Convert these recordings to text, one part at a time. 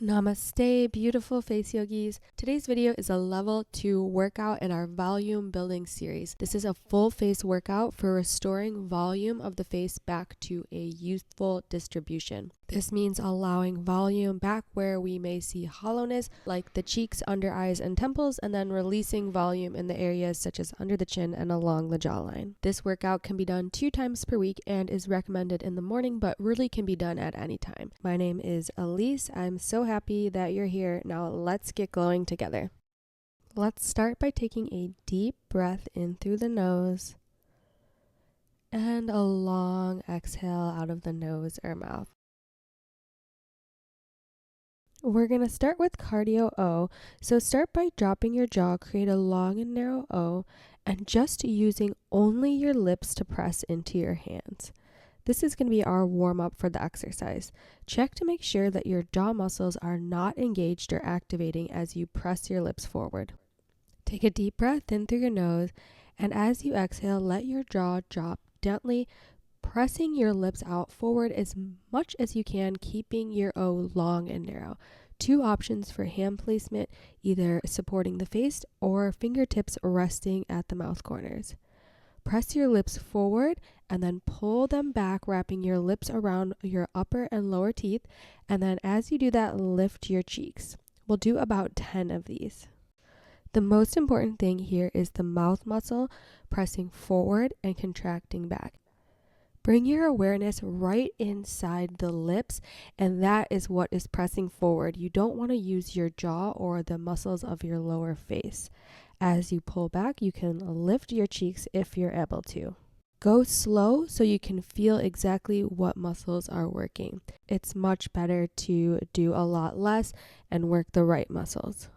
Namaste, beautiful face yogis. Today's video is a level 2 workout in our volume building series. This is a full face workout for restoring volume of the face back to a youthful distribution. This means allowing volume back where we may see hollowness, like the cheeks, under eyes, and temples, and then releasing volume in the areas such as under the chin and along the jawline. This workout can be done 2 times per week and is recommended in the morning, but really can be done at any time. My name is Elise. I'm so happy that you're here. Now let's get glowing together. Let's start by taking a deep breath in through the nose and a long exhale out of the nose or mouth. We're going to start with cardio O. So start by dropping your jaw, create a long and narrow O, and just using only your lips to press into your hands. This is going to be our warm-up for the exercise. Check to make sure that your jaw muscles are not engaged or activating as you press your lips forward. Take a deep breath in through your nose, and as you exhale, let your jaw drop gently, pressing your lips out forward as much as you can, keeping your O long and narrow. 2 options for hand placement, either supporting the face or fingertips resting at the mouth corners. Press your lips forward and then pull them back, wrapping your lips around your upper and lower teeth. And then as you do that, lift your cheeks. We'll do about 10 of these. The most important thing here is the mouth muscle pressing forward and contracting back. Bring your awareness right inside the lips, and that is what is pressing forward. You don't want to use your jaw or the muscles of your lower face. As you pull back, you can lift your cheeks if you're able to. Go slow so you can feel exactly what muscles are working. It's much better to do a lot less and work the right muscles.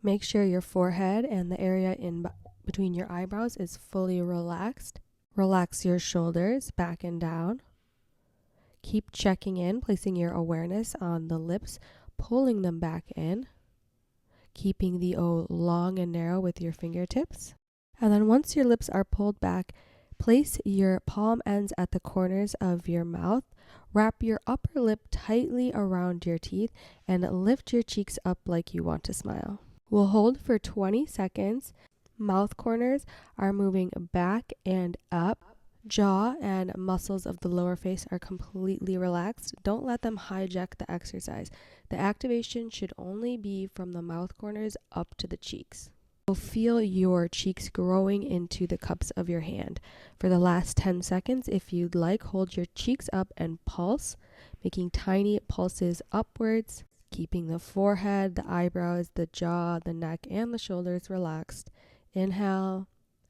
Make sure your forehead and the area in between your eyebrows is fully relaxed. Relax your shoulders back and down. Keep checking in, placing your awareness on the lips, pulling them back in, keeping the O long and narrow with your fingertips. And then once your lips are pulled back, place your palm ends at the corners of your mouth. Wrap your upper lip tightly around your teeth and lift your cheeks up like you want to smile. We'll hold for 20 seconds. Mouth corners are moving back and up. Jaw and muscles of the lower face are completely relaxed. Don't let them hijack the exercise. The activation should only be from the mouth corners up to the cheeks. You'll feel your cheeks growing into the cups of your hand. For the last 10 seconds, if you'd like, hold your cheeks up and pulse, making tiny pulses upwards, keeping the forehead, the eyebrows, the jaw, the neck, and the shoulders relaxed. Inhale,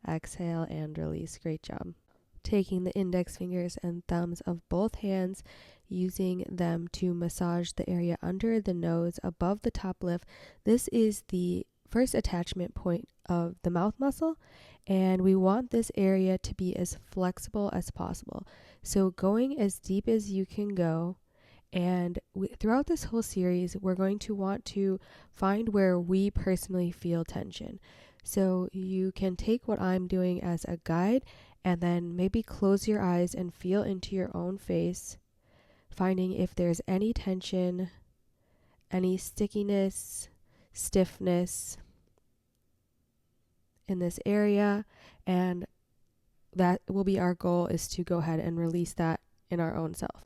exhale, and release. Great job. Taking the index fingers and thumbs of both hands, using them to massage the area under the nose, above the top lip. This is the first attachment point of the mouth muscle, and we want this area to be as flexible as possible. So going as deep as you can go. And throughout this whole series, we're going to want to find where we personally feel tension. So you can take what I'm doing as a guide and then maybe close your eyes and feel into your own face, finding if there's any tension, any stickiness, stiffness in this area. And that will be our goal, is to go ahead and release that in our own self.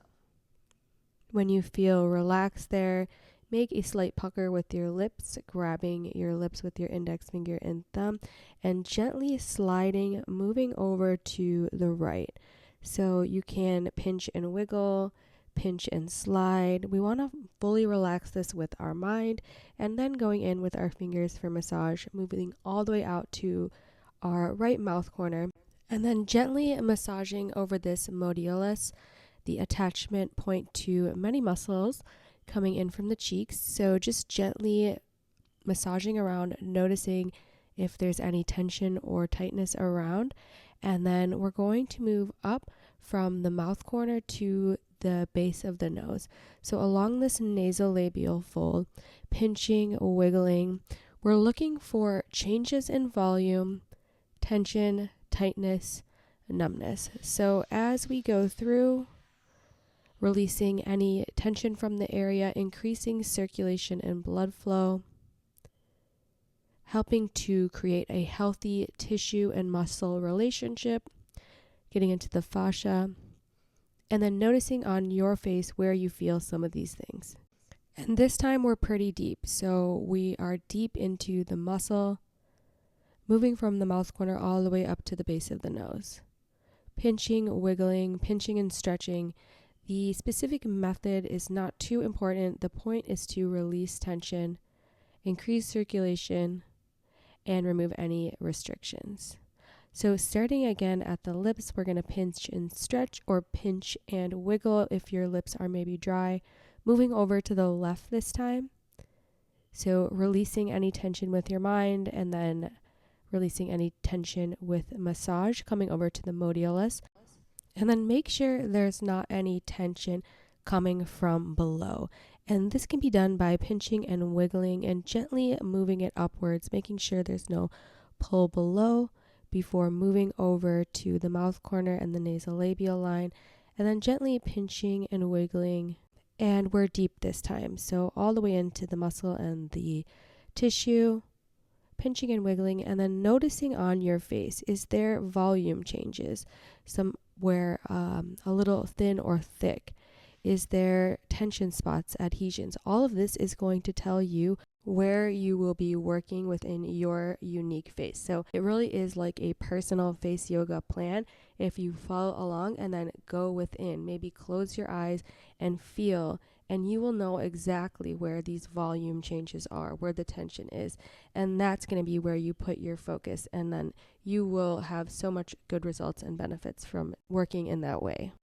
When you feel relaxed there, make a slight pucker with your lips, grabbing your lips with your index finger and thumb, and gently sliding, moving over to the right. So you can pinch and wiggle, pinch and slide. We want to fully relax this with our mind, and then going in with our fingers for massage, moving all the way out to our right mouth corner, and then gently massaging over this modiolus, the attachment point to many muscles coming in from the cheeks. So just gently massaging around, noticing if there's any tension or tightness around. And then we're going to move up from the mouth corner to the base of the nose. So along this nasolabial fold, pinching, wiggling, we're looking for changes in volume, tension, tightness, numbness. So as we go through, releasing any tension from the area, increasing circulation and blood flow, helping to create a healthy tissue and muscle relationship, getting into the fascia, and then noticing on your face where you feel some of these things. And this time we're pretty deep, so we are deep into the muscle, moving from the mouth corner all the way up to the base of the nose. Pinching, wiggling, pinching and stretching. The specific method is not too important. The point is to release tension, increase circulation, and remove any restrictions. So starting again at the lips, we're going to pinch and stretch, or pinch and wiggle if your lips are maybe dry. Moving over to the left this time. So releasing any tension with your mind, and then releasing any tension with massage, coming over to the modiolus. And then make sure there's not any tension coming from below. And this can be done by pinching and wiggling and gently moving it upwards, making sure there's no pull below before moving over to the mouth corner and the nasolabial line, and then gently pinching and wiggling. And we're deep this time, so all the way into the muscle and the tissue, pinching and wiggling, and then noticing on your face, is there volume changes? Somewhere a little thin or thick? Is there tension spots, adhesions? All of this is going to tell you where you will be working within your unique face. So it really is like a personal face yoga plan. If you follow along and then go within, maybe close your eyes and feel, and you will know exactly where these volume changes are, where the tension is. And that's going to be where you put your focus, and then you will have so much good results and benefits from working in that way.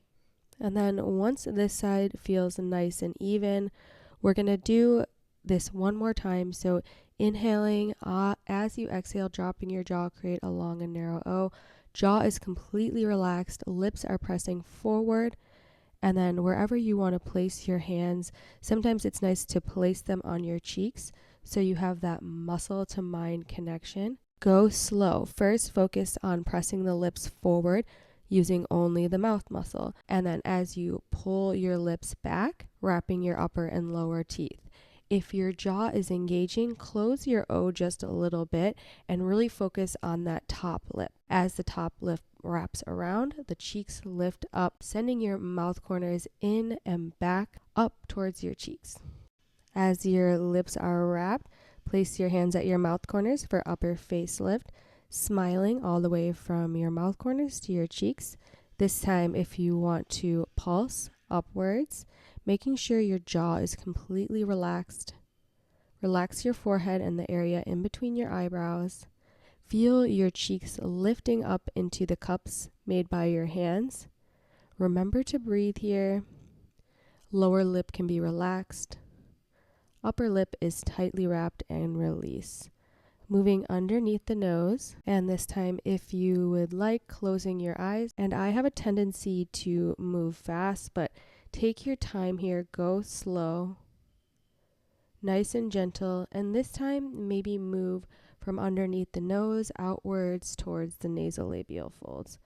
And then once this side feels nice and even, we're going to do this one more time. So inhaling, as you exhale, dropping your jaw, create a long and narrow O. Jaw is completely relaxed, lips are pressing forward, and then wherever you want to place your hands, sometimes it's nice to place them on your cheeks so you have that muscle to mind connection. Go slow. First, focus on pressing the lips forward using only the mouth muscle, and then as you pull your lips back, wrapping your upper and lower teeth. If your jaw is engaging, close your O just a little bit and really focus on that top lip. As the top lip wraps around, the cheeks lift up, sending your mouth corners in and back up towards your cheeks. As your lips are wrapped, place your hands at your mouth corners for upper face lift, smiling all the way from your mouth corners to your cheeks. This time, if you want to pulse upwards, making sure your jaw is completely relaxed. Relax your forehead and the area in between your eyebrows. Feel your cheeks lifting up into the cups made by your hands. Remember to breathe here. Lower lip can be relaxed. Upper lip is tightly wrapped and release. Moving underneath the nose, and this time, if you would like, closing your eyes. And I have a tendency to move fast, but take your time here, go slow, nice and gentle, and this time maybe move from underneath the nose outwards towards the nasolabial folds.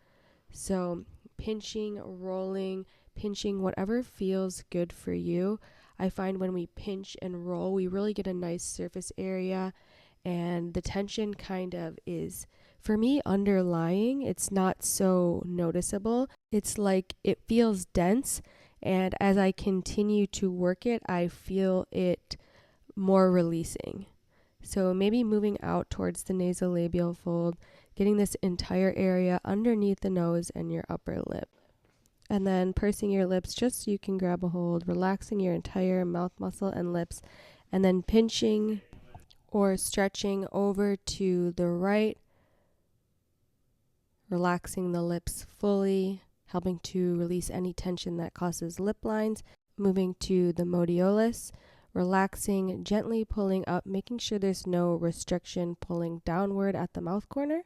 So pinching, rolling, pinching, whatever feels good for you. I find when we pinch and roll, we really get a nice surface area, and the tension kind of is, for me, underlying. It's not so noticeable. It's like it feels dense, and as I continue to work it, I feel it more releasing. So maybe moving out towards the nasolabial fold, getting this entire area underneath the nose and your upper lip. And then pursing your lips just so you can grab a hold, relaxing your entire mouth muscle and lips, and then pinching or stretching over to the right, relaxing the lips fully, helping to release any tension that causes lip lines. Moving to the modiolus, relaxing, gently pulling up, making sure there's no restriction, pulling downward at the mouth corner.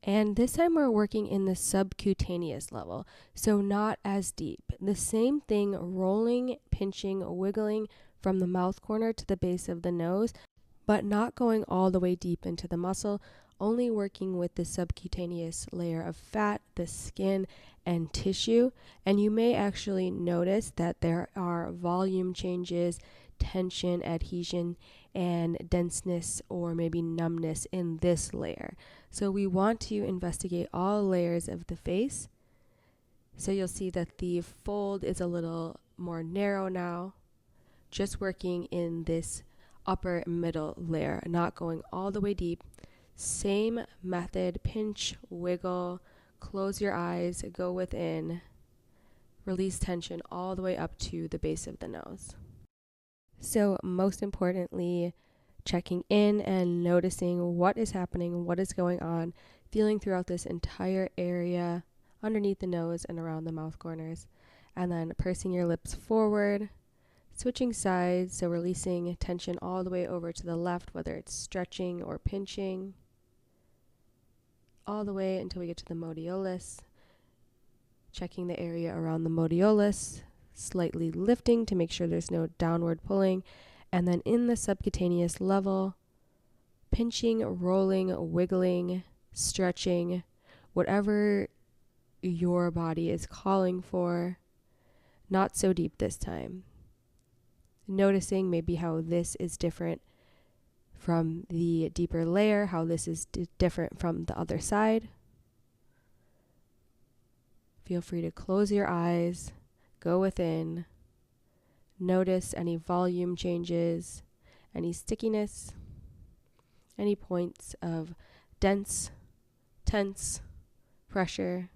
And this time we're working in the subcutaneous level, so not as deep. The same thing, rolling, pinching, wiggling from the mouth corner to the base of the nose, but not going all the way deep into the muscle, only working with the subcutaneous layer of fat, the skin, and tissue. And you may actually notice that there are volume changes, tension, adhesion, and denseness or maybe numbness in this layer. So we want to investigate all layers of the face. So you'll see that the fold is a little more narrow now, just working in this upper middle layer, not going all the way deep. Same method, pinch, wiggle, close your eyes, go within, release tension all the way up to the base of the nose. So most importantly, checking in and noticing what is happening, what is going on, feeling throughout this entire area underneath the nose and around the mouth corners, and then pursing your lips forward, switching sides, so releasing tension all the way over to the left, whether it's stretching or pinching, all the way until we get to the modiolus, checking the area around the modiolus, slightly lifting to make sure there's no downward pulling, and then in the subcutaneous level, pinching, rolling, wiggling, stretching, whatever your body is calling for, not so deep this time. Noticing maybe how this is different from the deeper layer, how this is different from the other side. Feel free to close your eyes, go within, notice any volume changes, any stickiness, any points of dense, tense pressure,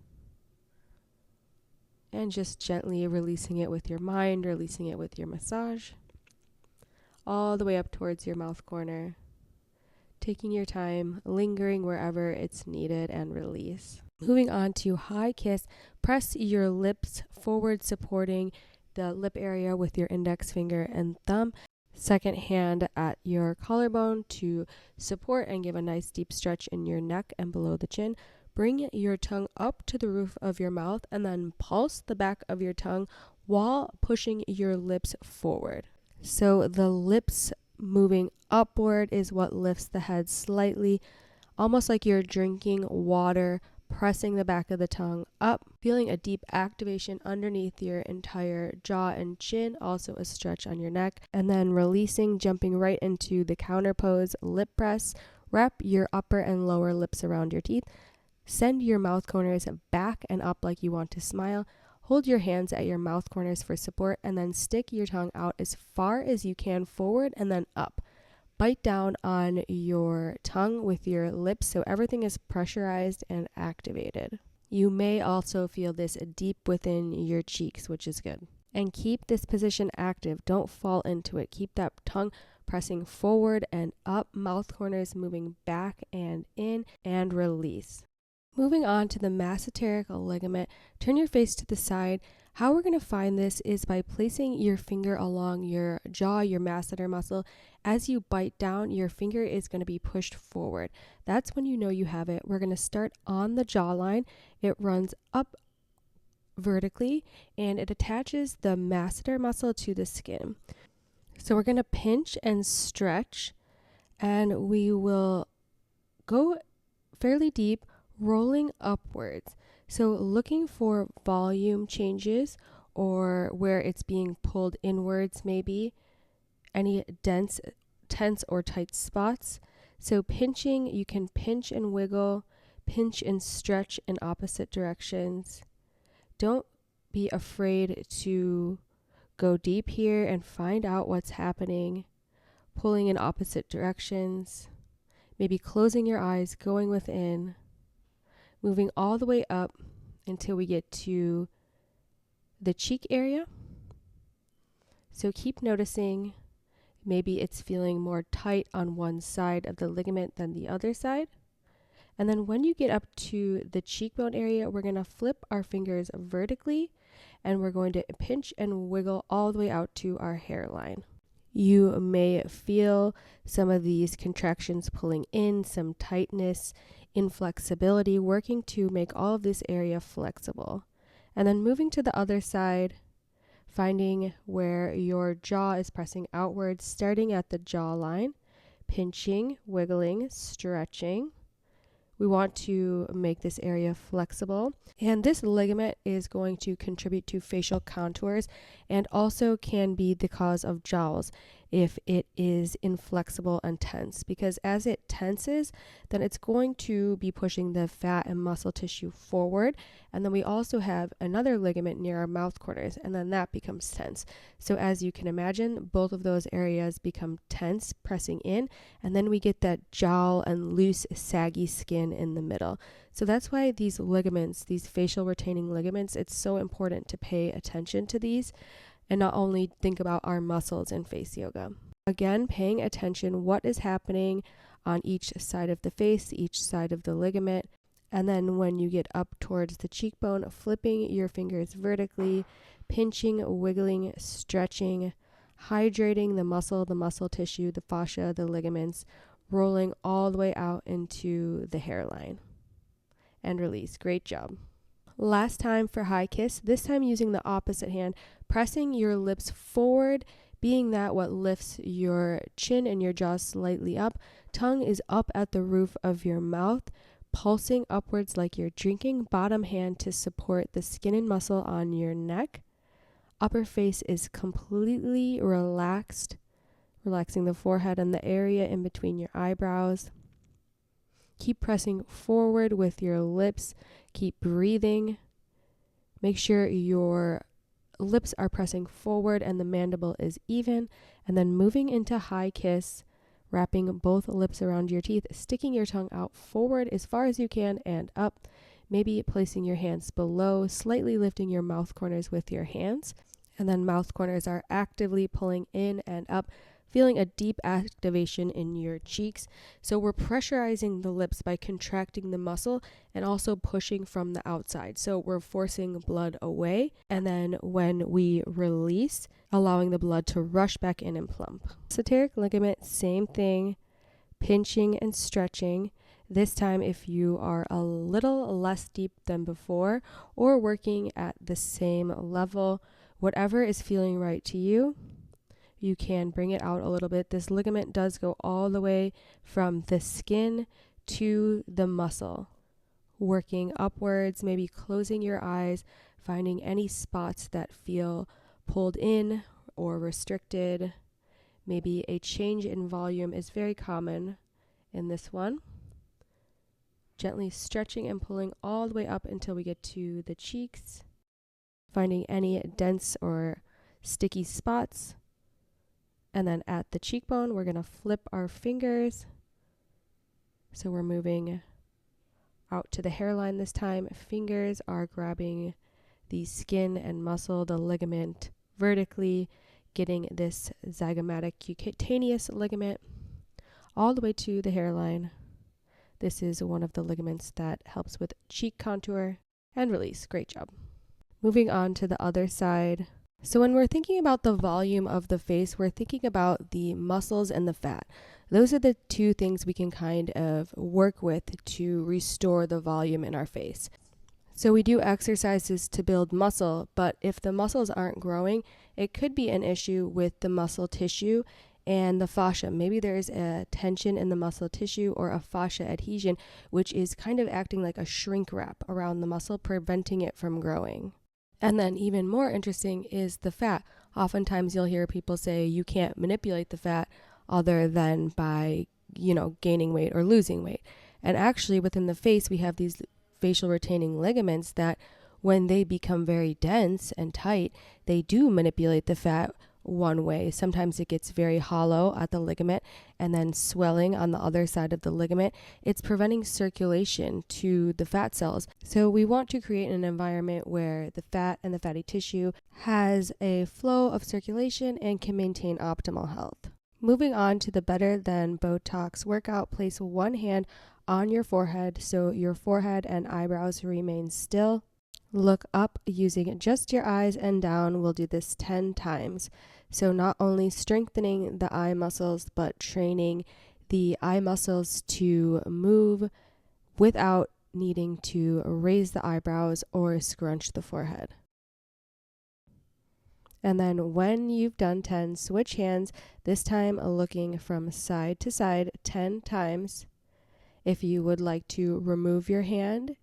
and just gently releasing it with your mind, releasing it with your massage, all the way up towards your mouth corner, taking your time, lingering wherever it's needed, and release. Moving on to high kiss, press your lips forward, supporting the lip area with your index finger and thumb. Second hand at your collarbone to support and give a nice deep stretch in your neck and below the chin. Bring your tongue up to the roof of your mouth and then pulse the back of your tongue while pushing your lips forward. So the lips moving upward is what lifts the head slightly, almost like you're drinking water, pressing the back of the tongue up, feeling a deep activation underneath your entire jaw and chin, also a stretch on your neck, and then releasing, jumping right into the counter pose, lip press. Wrap your upper and lower lips around your teeth. Send your mouth corners back and up like you want to smile. Hold your hands at your mouth corners for support, and then stick your tongue out as far as you can forward and then up. Bite down on your tongue with your lips so everything is pressurized and activated. You may also feel this deep within your cheeks, which is good. And keep this position active. Don't fall into it. Keep that tongue pressing forward and up, mouth corners moving back and in, and release. Moving on to the masseteric ligament, turn your face to the side. How we're going to find this is by placing your finger along your jaw, your masseter muscle. As you bite down, your finger is going to be pushed forward. That's when you know you have it. We're going to start on the jawline. It runs up vertically and it attaches the masseter muscle to the skin. So we're going to pinch and stretch, and we will go fairly deep, rolling upwards. So looking for volume changes or where it's being pulled inwards, maybe any dense, tense or tight spots. So pinching, you can pinch and wiggle, pinch and stretch in opposite directions. Don't be afraid to go deep here and find out what's happening, pulling in opposite directions, maybe closing your eyes, going within, moving all the way up until we get to the cheek area. So keep noticing, maybe it's feeling more tight on one side of the ligament than the other side. And then when you get up to the cheekbone area, we're going to flip our fingers vertically and we're going to pinch and wiggle all the way out to our hairline. You may feel some of these contractions pulling in, some tightness, inflexibility, working to make all of this area flexible. And then moving to the other side, finding where your jaw is pressing outwards, starting at the jawline, pinching, wiggling, stretching, We want to make this area flexible. And this ligament is going to contribute to facial contours and also can be the cause of jowls if it is inflexible and tense, because as it tenses, then it's going to be pushing the fat and muscle tissue forward. And then we also have another ligament near our mouth corners, and then that becomes tense. So as you can imagine, both of those areas become tense, pressing in, and then we get that jowl and loose, saggy skin in the middle. So that's why these ligaments, these facial retaining ligaments, it's so important to pay attention to these and not only think about our muscles in face yoga. Again, paying attention what is happening on each side of the face, each side of the ligament. And then when you get up towards the cheekbone, flipping your fingers vertically, pinching, wiggling, stretching, hydrating the muscle tissue, the fascia, the ligaments, rolling all the way out into the hairline. And release. Great job. Last time for high kiss, this time using the opposite hand, pressing your lips forward, being that what lifts your chin and your jaw slightly up. Tongue is up at the roof of your mouth, pulsing upwards like you're drinking. Bottom hand to support the skin and muscle on your neck. Upper face is completely relaxed, relaxing the forehead and the area in between your eyebrows. Keep pressing forward with your lips. Keep breathing. Make sure your lips are pressing forward and the mandible is even. And then moving into high kiss, wrapping both lips around your teeth, sticking your tongue out forward as far as you can and up. Maybe placing your hands below, slightly lifting your mouth corners with your hands. And then mouth corners are actively pulling in and up, feeling a deep activation in your cheeks. So we're pressurizing the lips by contracting the muscle and also pushing from the outside. So we're forcing blood away. And then when we release, allowing the blood to rush back in and plump. Esoteric ligament, same thing, pinching and stretching. This time, if you are a little less deep than before or working at the same level, whatever is feeling right to you, you can bring it out a little bit. This ligament does go all the way from the skin to the muscle. Working upwards, maybe closing your eyes, finding any spots that feel pulled in or restricted. Maybe a change in volume is very common in this one. Gently stretching and pulling all the way up until we get to the cheeks. Finding any dense or sticky spots. And then at the cheekbone, we're going to flip our fingers. So we're moving out to the hairline this time. Fingers are grabbing the skin and muscle, the ligament vertically, getting this zygomatic cutaneous ligament all the way to the hairline. This is one of the ligaments that helps with cheek contour and release. Great job. Moving on to the other side. So when we're thinking about the volume of the face, we're thinking about the muscles and the fat. Those are the two things we can kind of work with to restore the volume in our face. So we do exercises to build muscle, but if the muscles aren't growing, it could be an issue with the muscle tissue and the fascia. Maybe there's a tension in the muscle tissue or a fascia adhesion, which is kind of acting like a shrink wrap around the muscle, preventing it from growing. And then even more interesting is the fat. Oftentimes you'll hear people say you can't manipulate the fat other than by, gaining weight or losing weight. And actually within the face, we have these facial retaining ligaments that when they become very dense and tight, they do manipulate the fat one way. Sometimes it gets very hollow at the ligament and then swelling on the other side of the ligament. It's preventing circulation to the fat cells. So we want to create an environment where the fat and the fatty tissue has a flow of circulation and can maintain optimal health. Moving on to the Better Than Botox workout, place one hand on your forehead so your forehead and eyebrows remain still. Look up using just your eyes and down. We'll do this 10 times. So not only strengthening the eye muscles, but training the eye muscles to move without needing to raise the eyebrows or scrunch the forehead. And then when you've done 10, switch hands, this time looking from side to side 10 times. If you would like to remove your hand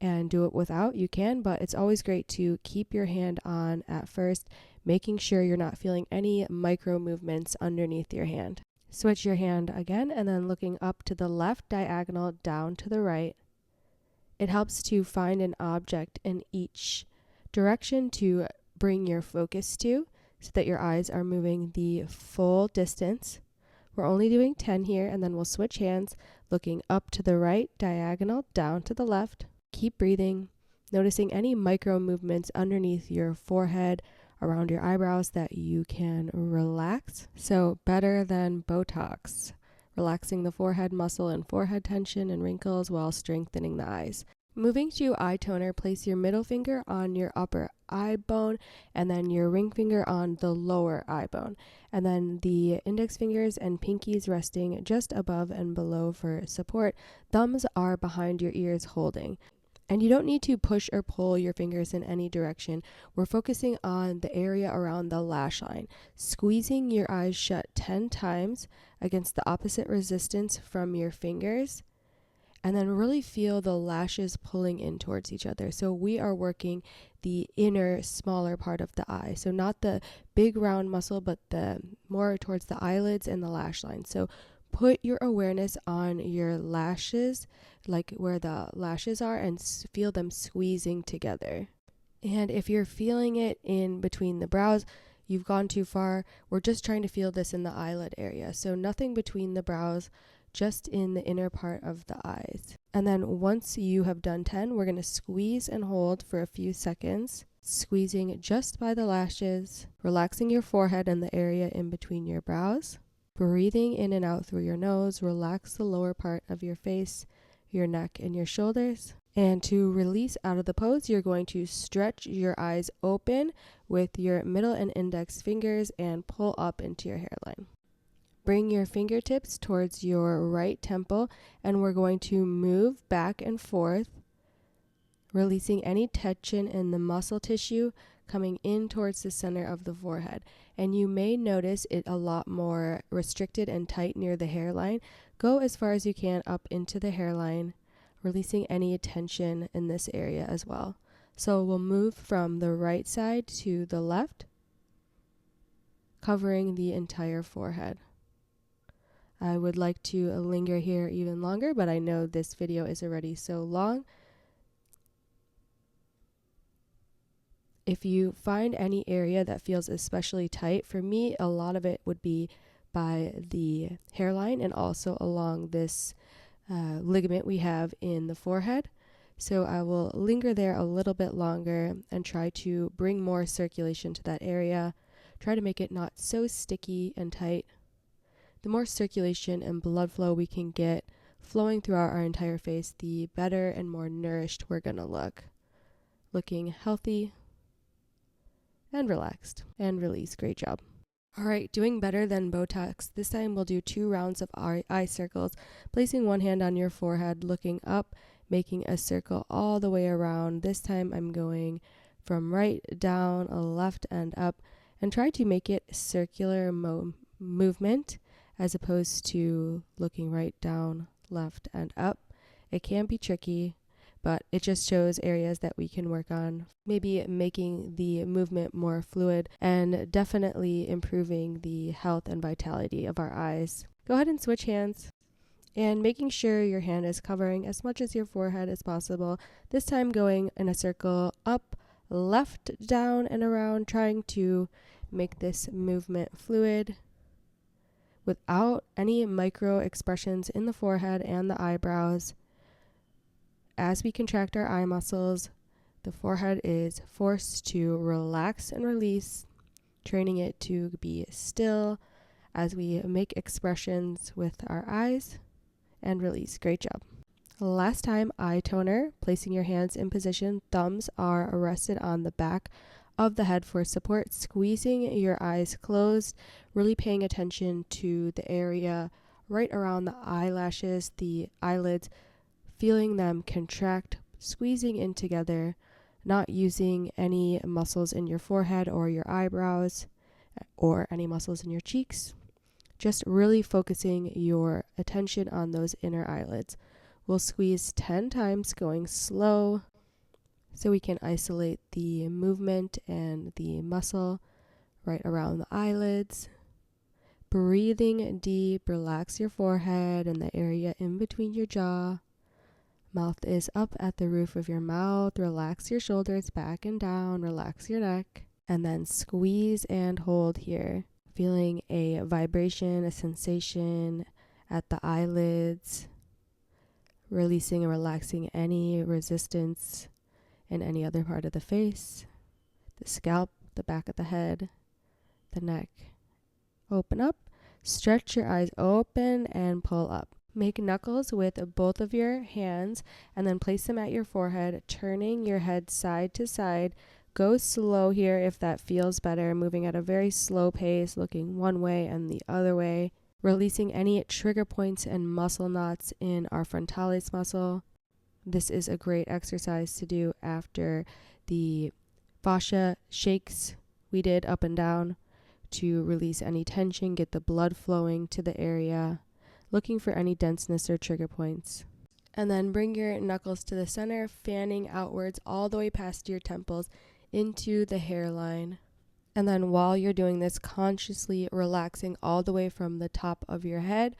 and do it without, you can, but it's always great to keep your hand on at first, making sure you're not feeling any micro movements underneath your hand. Switch your hand again and then looking up to the left diagonal down to the right. It helps to find an object in each direction to bring your focus to so that your eyes are moving the full distance. We're only doing 10 here, and then we'll switch hands, looking up to the right diagonal down to the left. Keep breathing, noticing any micro movements underneath your forehead, around your eyebrows that you can relax. So better than Botox, relaxing the forehead muscle and forehead tension and wrinkles while strengthening the eyes. Moving to eye toner, place your middle finger on your upper eye bone and then your ring finger on the lower eye bone. And then the index fingers and pinkies resting just above and below for support. Thumbs are behind your ears holding. And you don't need to push or pull your fingers in any direction. We're focusing on the area around the lash line, squeezing your eyes shut 10 times against the opposite resistance from your fingers, and then really feel the lashes pulling in towards each other. So we are working the inner, smaller part of the eye. So not the big round muscle, but the more towards the eyelids and the lash line. So put your awareness on your lashes, like where the lashes are, and feel them squeezing together. And if you're feeling it in between the brows, you've gone too far. We're just trying to feel this in the eyelid area. So nothing between the brows, just in the inner part of the eyes. And then once you have done 10, we're going to squeeze and hold for a few seconds, squeezing just by the lashes, relaxing your forehead and the area in between your brows. Breathing in and out through your nose, relax the lower part of your face, your neck, and your shoulders. And to release out of the pose, you're going to stretch your eyes open with your middle and index fingers and pull up into your hairline. Bring your fingertips towards your right temple, and we're going to move back and forth, releasing any tension in the muscle tissue coming in towards the center of the forehead. And you may notice it a lot more restricted and tight near the hairline. Go as far as you can up into the hairline, releasing any tension in this area as well. So we'll move from the right side to the left, covering the entire forehead. I would like to linger here even longer, but I know this video is already so long. If you find any area that feels especially tight, for me, a lot of it would be by the hairline and also along this ligament we have in the forehead. So I will linger there a little bit longer and try to bring more circulation to that area. Try to make it not so sticky and tight. The more circulation and blood flow we can get flowing throughout our entire face, the better and more nourished we're going to look. Looking healthy and relaxed and release. Great job. All right, doing better than Botox. This time we'll do 2 rounds of eye circles, placing one hand on your forehead, looking up, making a circle all the way around. This time I'm going from right down, left and up, and try to make it circular movement as opposed to looking right down, left and up. It can be tricky, but it just shows areas that we can work on, maybe making the movement more fluid and definitely improving the health and vitality of our eyes. Go ahead and switch hands and making sure your hand is covering as much as your forehead as possible. This time going in a circle up, left, down and around, trying to make this movement fluid without any micro expressions in the forehead and the eyebrows. As we contract our eye muscles, the forehead is forced to relax and release, training it to be still as we make expressions with our eyes and release. Great job. Last time, eye toner, placing your hands in position, thumbs are rested on the back of the head for support, squeezing your eyes closed, really paying attention to the area right around the eyelashes, the eyelids, feeling them contract, squeezing in together, not using any muscles in your forehead or your eyebrows or any muscles in your cheeks. Just really focusing your attention on those inner eyelids. We'll squeeze 10 times, going slow, so we can isolate the movement and the muscle right around the eyelids. Breathing deep, relax your forehead and the area in between your jaw. Mouth is up at the roof of your mouth. Relax your shoulders back and down. Relax your neck. And then squeeze and hold here. Feeling a vibration, a sensation at the eyelids. Releasing and relaxing any resistance in any other part of the face. The scalp, the back of the head, the neck. Open up. Stretch your eyes open and pull up. Make knuckles with both of your hands and then place them at your forehead, turning your head side to side. Go slow here if that feels better, moving at a very slow pace, looking one way and the other way, releasing any trigger points and muscle knots in our frontalis muscle. This is a great exercise to do after the fascia shakes we did up and down to release any tension, get the blood flowing to the area, looking for any denseness or trigger points. And then bring your knuckles to the center, fanning outwards all the way past your temples into the hairline. And then while you're doing this, consciously relaxing all the way from the top of your head,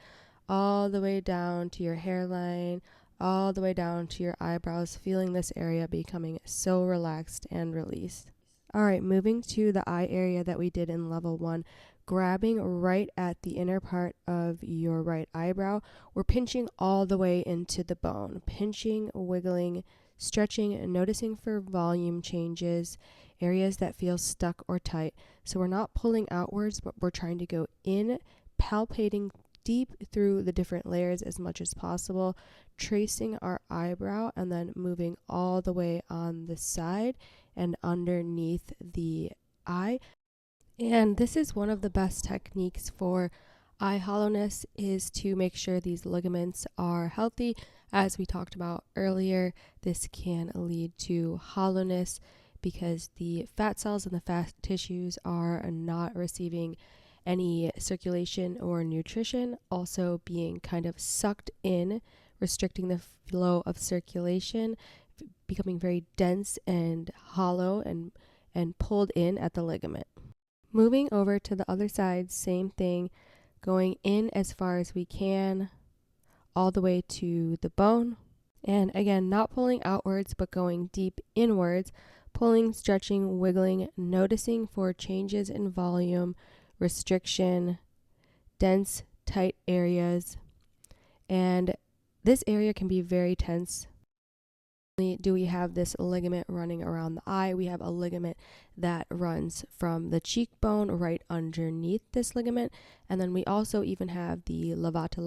all the way down to your hairline, all the way down to your eyebrows, feeling this area becoming so relaxed and released. All right, moving to the eye area that we did in level 1, grabbing right at the inner part of your right eyebrow. We're pinching all the way into the bone, pinching, wiggling, stretching, and noticing for volume changes, areas that feel stuck or tight. So we're not pulling outwards, but we're trying to go in, palpating deep through the different layers as much as possible, tracing our eyebrow and then moving all the way on the side and underneath the eye. And this is one of the best techniques for eye hollowness, is to make sure these ligaments are healthy. As we talked about earlier, this can lead to hollowness because the fat cells and the fat tissues are not receiving any circulation or nutrition, also being kind of sucked in, restricting the flow of circulation, becoming very dense and hollow and pulled in at the ligament. Moving over to the other side, same thing, going in as far as we can, all the way to the bone. And again, not pulling outwards, but going deep inwards, pulling, stretching, wiggling, noticing for changes in volume, restriction, dense, tight areas. And this area can be very tense. Do we have this ligament running around the eye? We have a ligament that runs from the cheekbone right underneath this ligament, and then we also even have the levator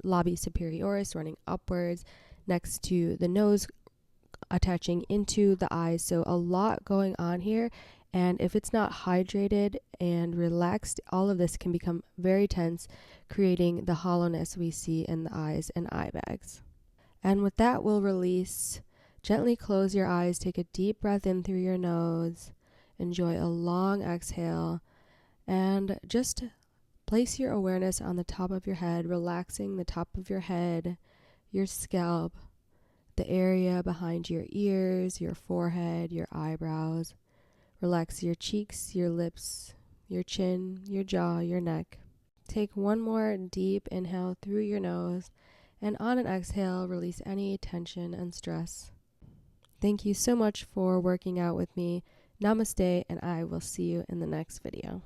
labii superioris running upwards next to the nose, attaching into the eyes. So a lot going on here, and if it's not hydrated and relaxed, all of this can become very tense, creating the hollowness we see in the eyes and eye bags. And with that, we'll release. Gently close your eyes, take a deep breath in through your nose, enjoy a long exhale, and just place your awareness on the top of your head, relaxing the top of your head, your scalp, the area behind your ears, your forehead, your eyebrows. Relax your cheeks, your lips, your chin, your jaw, your neck. Take one more deep inhale through your nose, and on an exhale, release any tension and stress. Thank you so much for working out with me. Namaste, and I will see you in the next video.